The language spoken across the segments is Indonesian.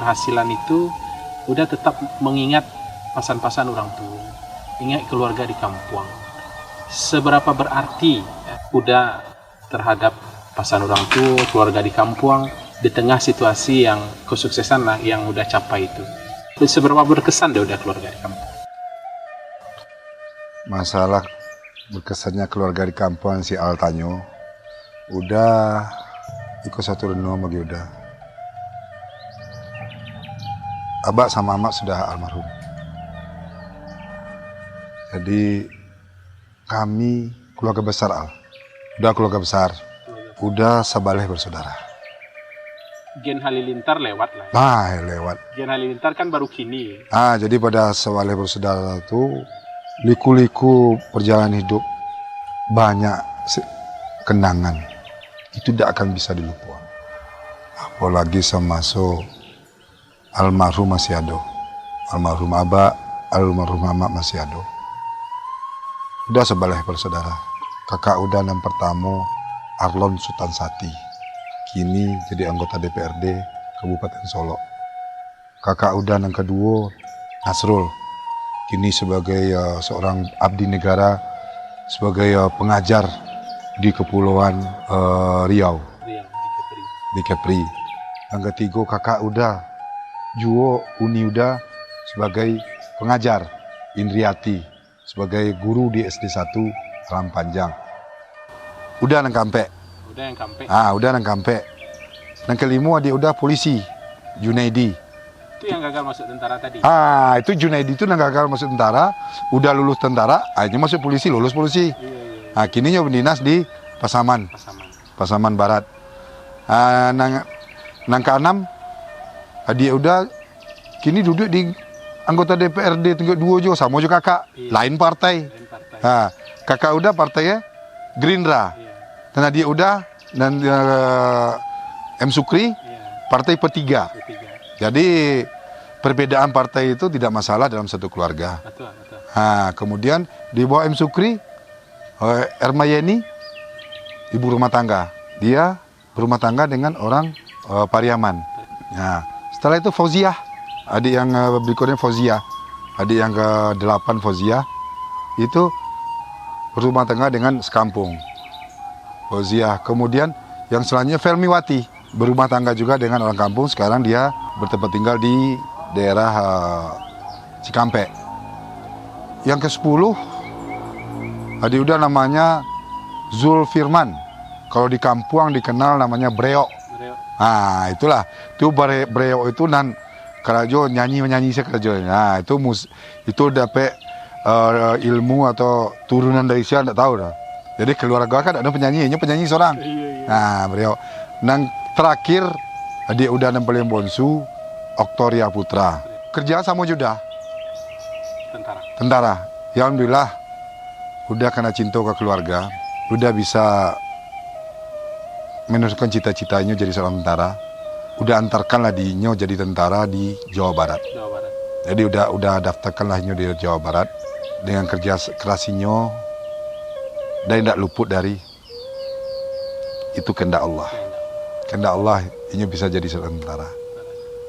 keberhasilan itu udah tetap mengingat pesan-pesan orang tua, ingat keluarga di kampung. Seberapa berarti udah terhadap pesan orang tua, keluarga di kampung di tengah situasi yang kesuksesan lah yang udah capai itu. Seberapa berkesan dia udah keluarga di kampung? Masalah berkesannya keluarga di kampung si Al Tanyo udah ikut satu renung bagi udah. Abah sama Amak sudah almarhum. Jadi kami keluarga besar Al. Udah keluarga besar. Udah sebaleh bersaudara. Gen Halilintar lewat lah. Nah, lewat. Gen Halilintar kan baru kini. Jadi pada sebaleh bersaudara itu liku-liku perjalanan hidup banyak kenangan. Itu tidak akan bisa dilupakan. Apalagi semasuk almarhum masih ada. Almarhum Abah, almarhum Amak masih ada. Udah sebaleh bersaudara. Kakak udah yang pertama Arlon Sutansati. Kini jadi anggota DPRD Kabupaten Solo. Kakak udah yang kedua Nasrul. Kini sebagai seorang abdi negara, sebagai pengajar di Kepulauan Riau, di Kepri. Yang ketiga kakak udah Juwo Uni udah sebagai pengajar, Indriati sebagai guru di SD 1 Alam Panjang. Udah nang kampe. Udah nang kampe. Yang kelima dia udah polisi, Junaidi. Itu yang gagal masuk tentara tadi. Itu Junaidi itu yang gagal masuk tentara, udah lulus tentara, akhirnya masuk polisi, lulus polisi. Iya. Kini nyoba dinas di Pasaman Barat. Nang keenam, dia udah kini duduk di anggota DPRD tingkat 2 jo, sama juga kakak, lain partai. Kakak udah partainya Gerindra. Dan dia udah dan M Sukri partai P3. Jadi perbedaan partai itu tidak masalah dalam satu keluarga. Betul. Kemudian di bawah M Sukri, Erma Yeni, ibu rumah tangga. Dia berumah tangga dengan orang Pariaman. Setelah itu Fauziah, adik yang berikutnya Fauziah, adik yang ke-8 Fauziah, itu berumah tangga dengan sekampung. Fauziah. Kemudian yang selanjutnya Felmiwati, berumah tangga juga dengan orang kampung. Sekarang dia bertempat tinggal di daerah Cikampek. Yang ke-10, adik udah namanya Zulfirman. Kalau di kampung dikenal namanya Breok. Itulah. Itu Breok itu nan kerajo nyanyi saya kerajo. Itu dapat ilmu atau turunan dari siapa enggak tahu dah. Jadi keluarga kan ada penyanyi seorang. Iya. Breok. Nang terakhir adik udah yang paling bonsu Oktoria Putra. Kerja sama juga tentara. Ya alhamdulillah udah karena cinta ke keluarga, udah bisa meneruskan cita-citanya jadi seorang tentara. Udah antarkan lah dinyo jadi tentara di Jawa Barat. Jadi udah daftarkan lah di Jawa Barat dengan kerja kerasinya dan tidak luput dari itu kehendak Allah. Kehendak Allah ini bisa jadi seorang tentara.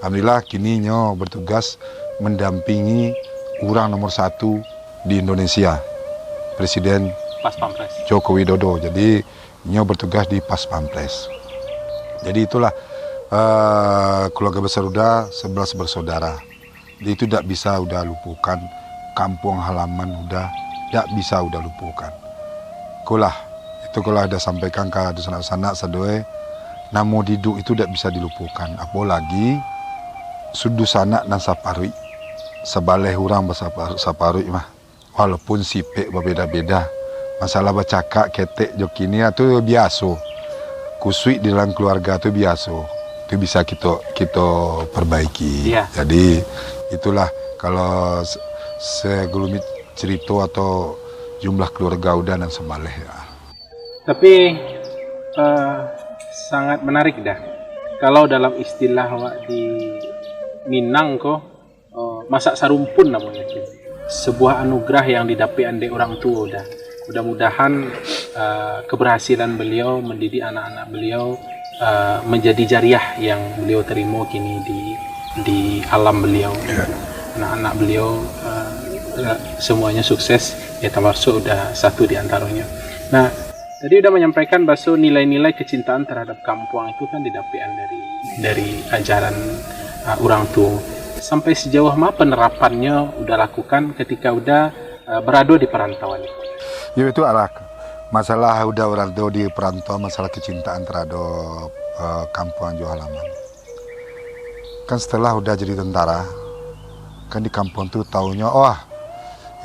Alhamdulillah kini nyo bertugas mendampingi orang nomor 1 di Indonesia, Presiden Paspampres Joko Widodo. Jadi nyo bertugas di Paspampres. Jadi itulah keluarga besar udah 11 bersaudara. Jadi itu tidak bisa udah lupukan, kampung halaman udah tidak bisa udah lupukan. Itu kalau ada sampaikan ke sanak-sanak sadoe, namo diduk itu tidak bisa dilupukan. Apalagi sudu sanak dan saparui. Sebaleh orang saparui mah. Walaupun sipek berbeda-beda, masalah bercakap ketek jokini itu biasa. Kusui di dalam keluarga itu biasa. Itu bisa kita perbaiki. Iya. Jadi itulah kalau segelumit cerita atau jumlah keluarga udah dan sebaleh ya. Tapi sangat menarik dah. Kalau dalam istilah di Minang masak sarumpun namanya. Sebuah anugerah yang didapat oleh orang tua udah. Mudah-mudahan keberhasilan beliau mendidik anak-anak beliau menjadi jariah yang beliau terima kini di di alam beliau. Anak-anak beliau semuanya sukses, ya termasuk udah satu di antaranya. Nah, tadi udah menyampaikan bahwa nilai-nilai kecintaan terhadap kampung itu kan didapekan dari ajaran orang tua. Sampai sejauh mana penerapannya udah lakukan ketika udah berada di perantauan itu? Ya itu arah masalah udah orang tua di perantauan, masalah kecintaan terhadap kampung jauh halaman. Kan setelah udah jadi tentara, kan di kampung tuh taunya,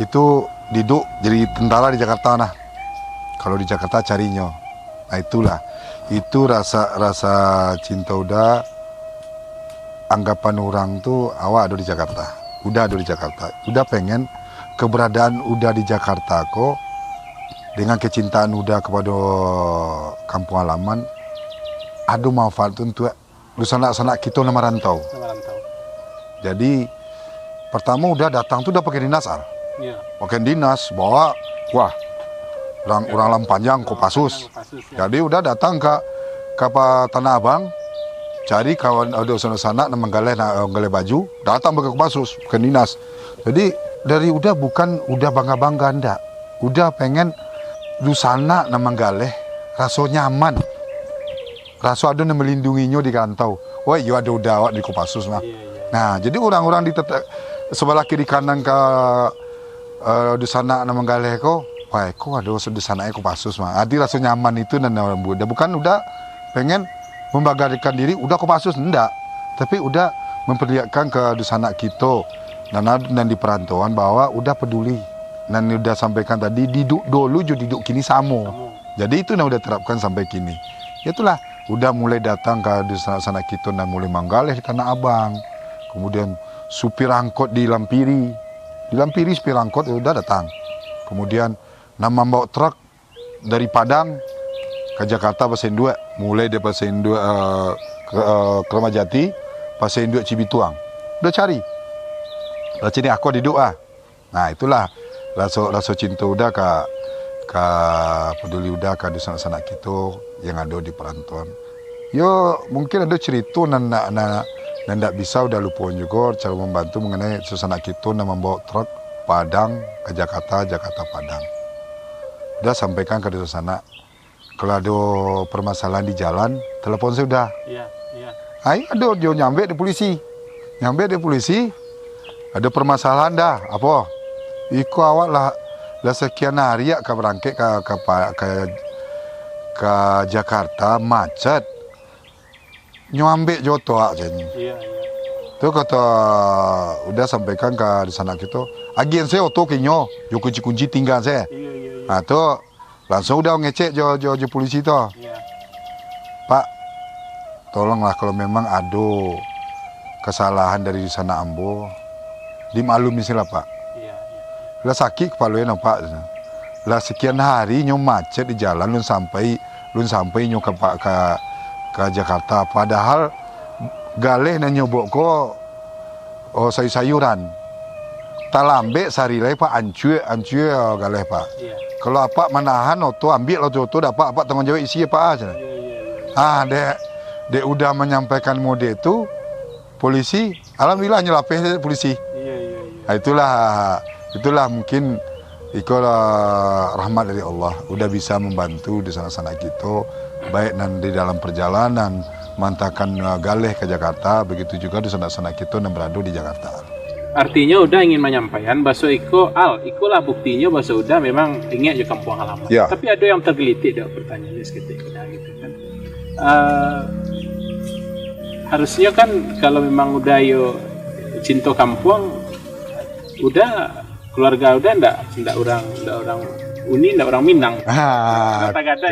itu duduk jadi tentara di Jakarta nah. Kalau di Jakarta carinya. Nah itulah, itu rasa cinta udah, anggapan orang tuh awak ada di Jakarta. Udah ada di Jakarta. Udah pengen keberadaan udah di Jakarta kok, dengan kecintaan udah kepada kampung halaman, ada manfaat untuk sanak-sanak kita nama rantau. Jadi pertama udah datang tuh udah pakai dinas pakai dinas bawa orang Lampanjang Kopassus. Jadi udah datang ke Tanah Abang, cari kawan ada sana nama galeh baju, datang pakai Kopassus, pakai dinas. Jadi dari udah bukan udah bangga ndak, udah pengen lusana nama galeh rasa nyaman, rasa ada yang melindunginya di kantau. Wah iya ada udah awak di Kopassus mah. Nah jadi orang-orang di sebelah kiri kanan ke di sana nama galeh ko, wah ko ada di sana Kopassus mah. Adi rasa nyaman itu dan orang muda bukan udah pengen membanggakan diri udah Kopassus ndak, tapi udah memperlihatkan ke di sana kita dan di perantauan bahwa udah peduli. Dan udah sampaikan tadi duduk dulu duduk kini samo. Jadi itu udah terapkan sampai kini. Itulah udah mulai datang ke di sana kita dan mulai manggaleh di Tanah Abang. Kemudian supir angkot di Lampiri supir angkot udah datang. Kemudian nama bawa truk dari Padang ke Jakarta Pasien 2, mulai dari Pasien 2 ke Kramajati, Pasien 2 Cibituang. Udah cari. Lah sini aku duduk Nah itulah rasa cinta udah ke peduli udah ke sana kita yang ada di perantauan. Yo mungkin ada cerita dan tidak bisa udah lupa juga cara membantu mengenai susana kita dan membawa truk Padang ke Jakarta Padang. Udah sampaikan ke sana. Kalau ada permasalahan di jalan, telepon saya udah. Iya. Ada dia nyampe di polisi. Ada permasalahan dah, apa? Iku awak lah sekian hari ke berangkat ke Jakarta macet. Nyampe joto aja ni. Iya. Tuh kata udah sampaikan ke di sana kita. Agen saya oto kinyo, yo kunci tinggal saya. Iya. Nah tuh langsung udah ngecek jo polisi tuh. Iya. Pak, tolonglah kalau memang ada kesalahan dari di sana Ambo, dimaklumi sih lah Pak. Iya. Lah sakit kepalanya Pak. Lah sekian hari nyo macet di jalan lun sampai nyo ke Jakarta. Padahal galeh na nyobok ko sayuran. Talambe sarilai Pak ancue galeh Pak. Iya. Kalau apa manahan oto ambil oto dapat apa tanggung jawab isi Pak aja. Iya. Dek udah menyampaikan mode itu polisi alhamdulillah nyelapeh polisi. Iya. Nah, itulah mungkin rahmat dari Allah udah bisa membantu di sana kita baik nanti dalam perjalanan mantakan galeh ke Jakarta, begitu juga di sana kita yang berada di Jakarta. Artinya udah ingin menyampaikan bahwa ikulah buktinya bahwa udah memang ingin aja kampung halaman. Ya. Tapi ada yang tergelitik dah pertanyaannya seketika gitu kan. Harusnya kan kalau memang udah cinta kampung, udah keluarga udah ndak orang Uni ndak orang Minang. Kata-kata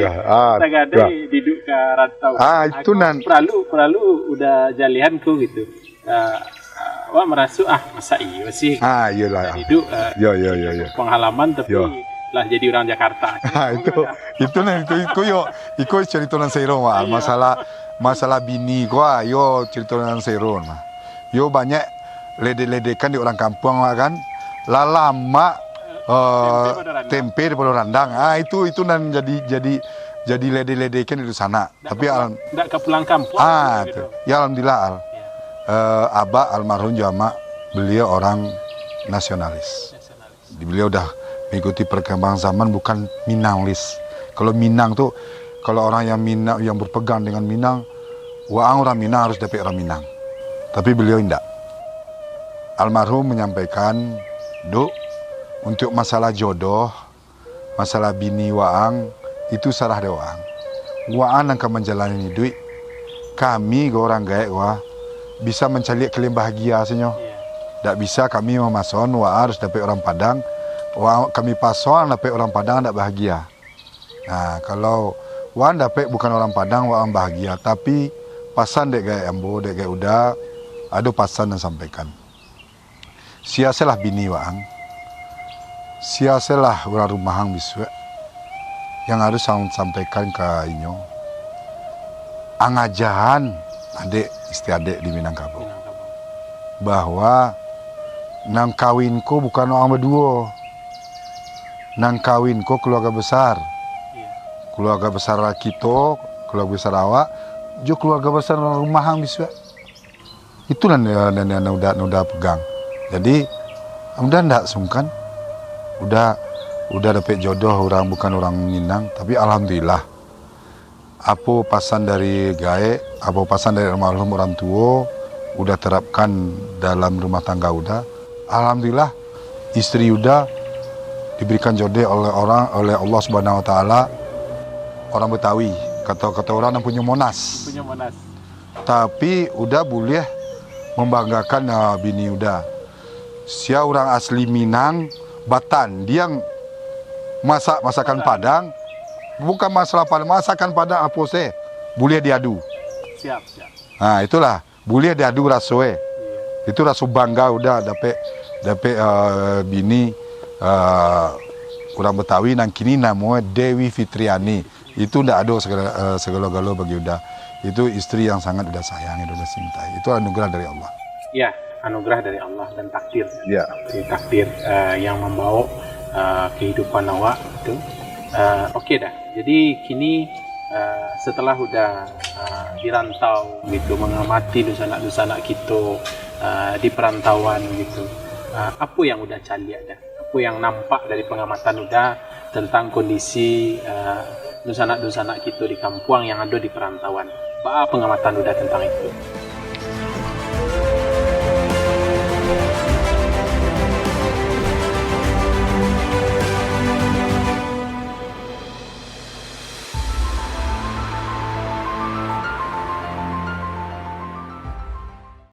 duduk ke rantau. Itu nan. Perlu udah jalihanku gitu. Wah merasa masa iya sih. Iyalah. Hidup. Iya. Pengalaman tapi lah jadi orang Jakarta. Itu cerita nan Seiron mah. Masalah bini gua cerita nan Seiron mah. Yo banyak lede-ledekan di orang kampung kan. Lama tempe di Pulau Randang. Itu nan jadi lede-ledekan di sana. Tapi enggak ke pulang kampung. Ya alhamdulillah. Abah almarhum Jama, beliau orang nasionalis. Beliau udah mengikuti perkembangan zaman, bukan Minanglis. Kalau Minang tuh, kalau orang yang Minang, yang berpegang dengan Minang, waang orang Minang harus dapat orang Minang. Tapi beliau tidak. Almarhum menyampaikan, Duk, untuk masalah jodoh, masalah bini waang, itu salah de waang. Waang akan menjalani hidup. Kami orang gaek wah bisa mencari kalian bahagia senyo. Tak bisa kami memason waang harus dapat orang Padang. Kami pason dapat orang Padang tak bahagia. Nah, kalau waang dapat bukan orang Padang, waang bahagia. Tapi pasan dek gaek ambo, dek gaek udah, ada pasan yang sampaikan. Siasalah bini waang. Siasalah orang rumahang biswa. Yang harus sampaikan ke inyo. Angajahan adik istri adik di Minangkabau bahwa nang kawinku bukan orang berdua, nang kawinku keluarga besar, keluarga besar kita, keluarga besar awak, juga keluarga besar rumahang bisa. Itulah yang udah pegang. Jadi udah ndak sungkan, udah dapat jodoh orang bukan orang Minang, tapi alhamdulillah. Apa pasan dari gaek, apa pasan dari almarhum orang tua, udah terapkan dalam rumah tangga udah. Alhamdulillah, istri udah diberikan jodoh oleh Allah Subhanahu Wa Taala, orang Betawi, kata orang yang punya Monas. Punya Monas. Tapi udah boleh membanggakan bini udah. Sia orang asli Minang, Batan, dia masakan Padang. Bukan masalah pada masakan pada apa sih, boleh diadu. Siap. Nah itulah, boleh diadu rasoe. Itu rasa bangga udah dapat bini orang Betawi nang kini namanya Dewi Fitriani. Itu ndak ada segala-gala bagi udah. Itu istri yang sangat udah sayang, udah cintai. Itu anugerah dari Allah. Ya, anugerah dari Allah dan takdir. Ya. Takdir yang membawa kehidupan awak itu. Oke dah. Jadi kini setelah udah dirantau gitu, mengamati dusanak kita di perantauan gitu, apa yang udah cali ada? Apa yang nampak dari pengamatan udah tentang kondisi dusanak kita di kampung yang ada di perantauan? Apa pengamatan udah tentang itu?